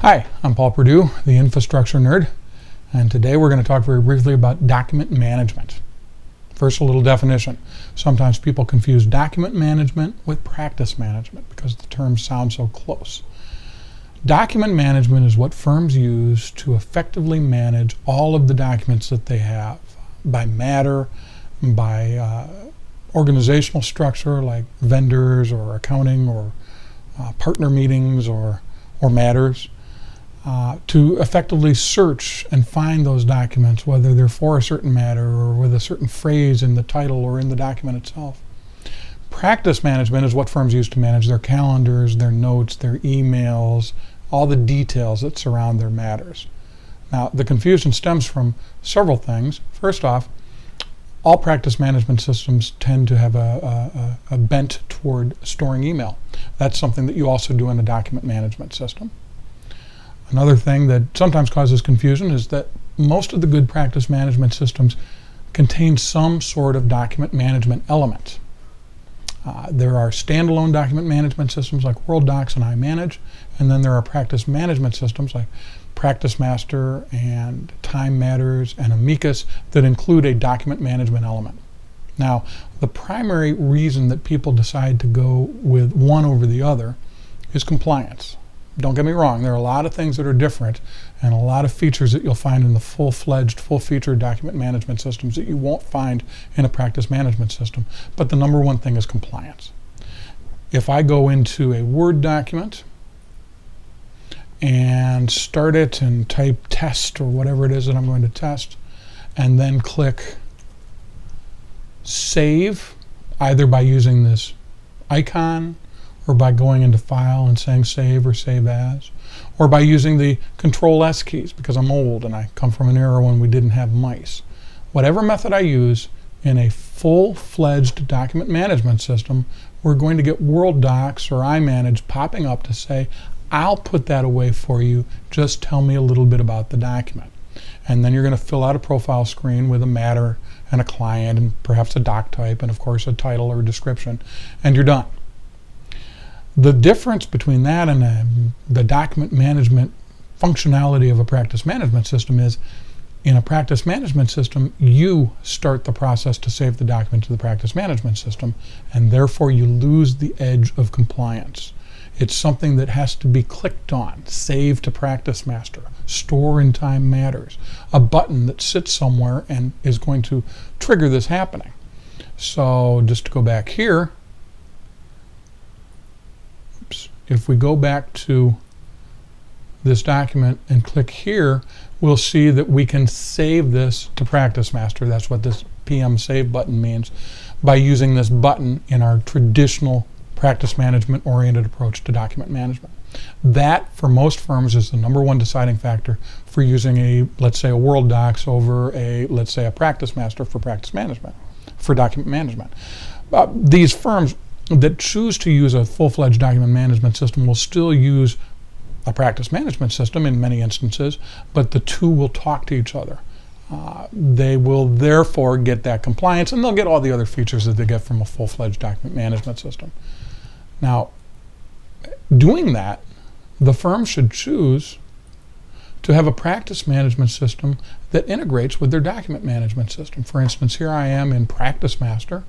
Hi, I'm Paul Perdue, the Infrastructure Nerd, and today we're going to talk very briefly about document management. First, a little definition. Sometimes people confuse document management with practice management because the terms sound so close. Document management is what firms use to effectively manage all of the documents that they have by matter, by organizational structure like vendors or accounting or partner meetings or matters. To effectively search and find those documents, whether they're for a certain matter or with a certain phrase in the title or in the document itself. Practice management is what firms use to manage their calendars, their notes, their emails, all the details that surround their matters. Now, the confusion stems from several things. First off, all practice management systems tend to have a bent toward storing email. That's something that you also do in a document management system. Another thing that sometimes causes confusion is that most of the good practice management systems contain some sort of document management element. There are standalone document management systems like WorldDocs and iManage, and then there are practice management systems like PracticeMaster and Time Matters and Amicus that include a document management element. Now, the primary reason that people decide to go with one over the other is compliance. Don't get me wrong, there are a lot of things that are different and a lot of features that you'll find in the full-fledged, full-featured document management systems that you won't find in a practice management system. But the number one thing is compliance. If I go into a Word document and start it and type test or whatever it is that I'm going to test, and then click save, either by using this icon or by going into File and saying Save or Save As, or by using the Control-S keys because I'm old and I come from an era when we didn't have mice. Whatever method I use in a full-fledged document management system, we're going to get WorldDocs or iManage popping up to say, I'll put that away for you, just tell me a little bit about the document. And then you're going to fill out a profile screen with a matter and a client and perhaps a doc type and of course a title or a description, and you're done. The difference between that and the document management functionality of a practice management system is, in a practice management system, you start the process to save the document to the practice management system, and therefore you lose the edge of compliance. It's something that has to be clicked on, save to PracticeMaster, store in Time Matters, a button that sits somewhere and is going to trigger this happening. So just to go back here, if we go back to this document and click here, we'll see that we can save this to PracticeMaster. That's what this PM Save button means, by using this button in our traditional practice management oriented approach to document management. That, for most firms, is the number one deciding factor for using let's say a WorldDocs over let's say a PracticeMaster for practice management, for document management. These firms that choose to use a full-fledged document management system will still use a practice management system in many instances, but the two will talk to each other. They will therefore get that compliance, and they'll get all the other features that they get from a full-fledged document management system. Now, doing that, the firm should choose to have a practice management system that integrates with their document management system. For instance, here I am in PracticeMaster,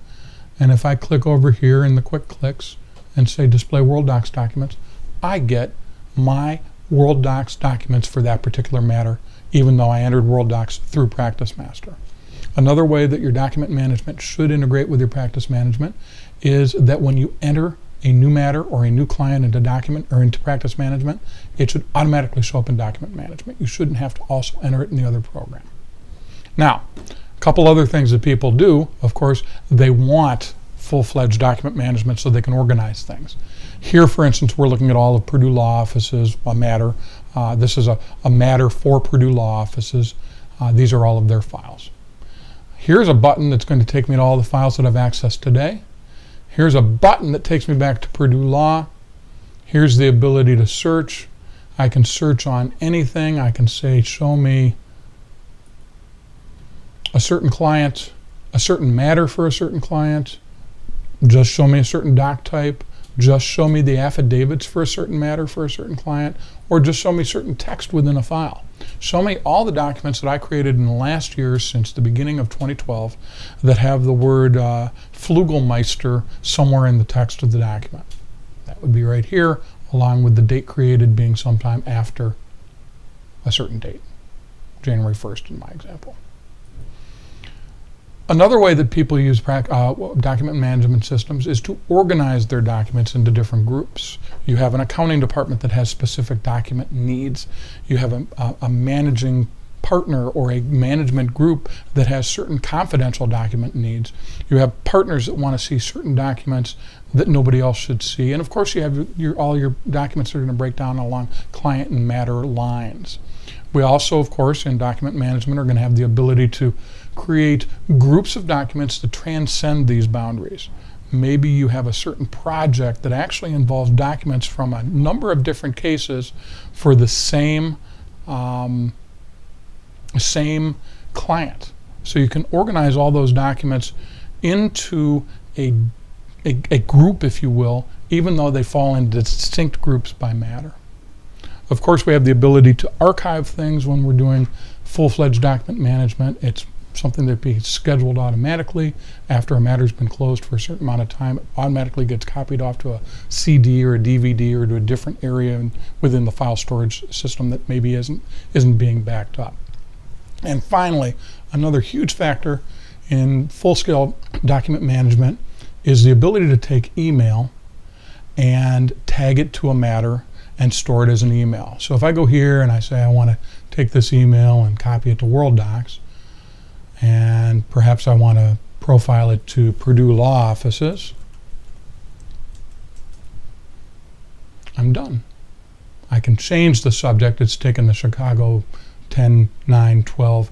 and if I click over here in the quick clicks and say Display WorldDocs Documents, I get my WorldDocs documents for that particular matter, even though I entered WorldDocs through PracticeMaster. Another way that your document management should integrate with your practice management is that when you enter a new matter or a new client into document or into practice management, it should automatically show up in document management. You shouldn't have to also enter it in the other program. Now, a couple other things that people do, of course, they want full-fledged document management so they can organize things. Here, for instance, we're looking at all of Perdue Law Offices, a matter. This is a matter for Perdue Law Offices. These are all of their files. Here's a button that's going to take me to all the files that I've accessed today. Here's a button that takes me back to Perdue Law. Here's the ability to search. I can search on anything. I can say, show me a certain client, a certain matter for a certain client, just show me a certain doc type, just show me the affidavits for a certain matter for a certain client, or just show me certain text within a file. Show me all the documents that I created in the last year since the beginning of 2012 that have the word Flugelmeister somewhere in the text of the document. That would be right here, along with the date created being sometime after a certain date, January 1st in my example. Another way that people use document management systems is to organize their documents into different groups. You have an accounting department that has specific document needs. You have a managing partner or a management group that has certain confidential document needs. You have partners that want to see certain documents that nobody else should see. And of course you have all your documents that are going to break down along client and matter lines. We also, of course, in document management are going to have the ability to create groups of documents that transcend these boundaries. Maybe you have a certain project that actually involves documents from a number of different cases for the same client. So you can organize all those documents into a group, if you will, even though they fall into distinct groups by matter. Of course, we have the ability to archive things when we're doing full-fledged document management. It's something that be scheduled automatically. After a matter's been closed for a certain amount of time, it automatically gets copied off to a CD or a DVD or to a different area within the file storage system that maybe isn't being backed up. And finally, another huge factor in full-scale document management is the ability to take email and tag it to a matter and store it as an email. So if I go here and I say I want to take this email and copy it to WorldDocs, and perhaps I want to profile it to Purdue Law Offices, I'm done. I can change the subject. It's taken the Chicago 10/9/12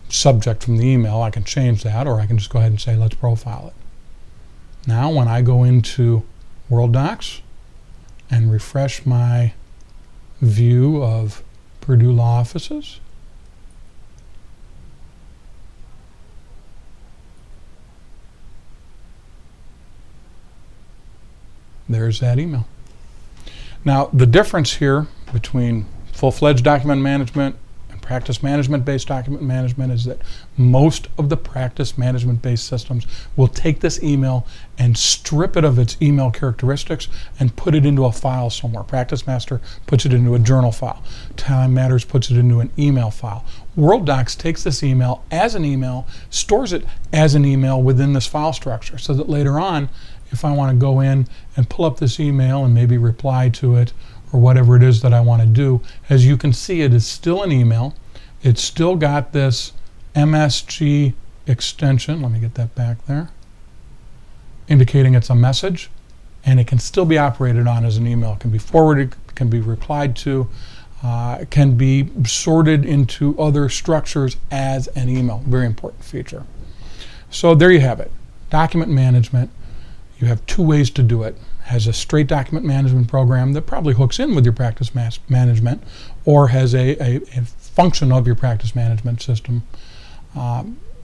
subject from the email. I can change that, or I can just go ahead and say let's profile it. Now when I go into WorldDocs and refresh my view of Purdue Law Offices, there's that email. Now, the difference here between full-fledged document management and practice management-based document management is that most of the practice management-based systems will take this email and strip it of its email characteristics and put it into a file somewhere. Practice Master puts it into a journal file. Time Matters puts it into an email file. WorldDocs takes this email as an email, stores it as an email within this file structure, so that later on, if I want to go in and pull up this email and maybe reply to it or whatever it is that I want to do, as you can see, it is still an email. It's still got this MSG extension. Let me get that back there, indicating it's a message, and it can still be operated on as an email. It can be forwarded, can be replied to, it can be sorted into other structures as an email. Very important feature. So there you have it. Document management. You have two ways to do it. Has a straight document management program that probably hooks in with your practice management, or has a function of your practice management system.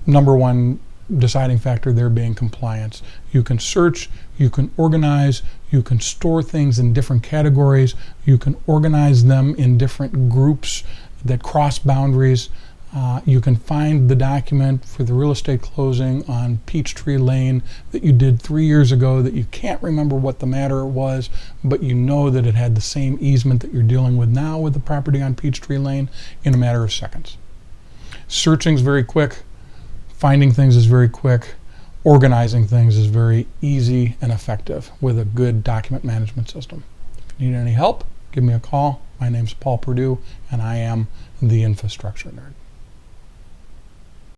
Number one deciding factor there being compliance. You can search, you can organize, you can store things in different categories, you can organize them in different groups that cross boundaries. You can find the document for the real estate closing on Peachtree Lane that you did 3 years ago that you can't remember what the matter was, but you know that it had the same easement that you're dealing with now with the property on Peachtree Lane in a matter of seconds. Searching is very quick. Finding things is very quick. Organizing things is very easy and effective with a good document management system. If you need any help, give me a call. My name's Paul Purdue, and I am the Infrastructure Nerd.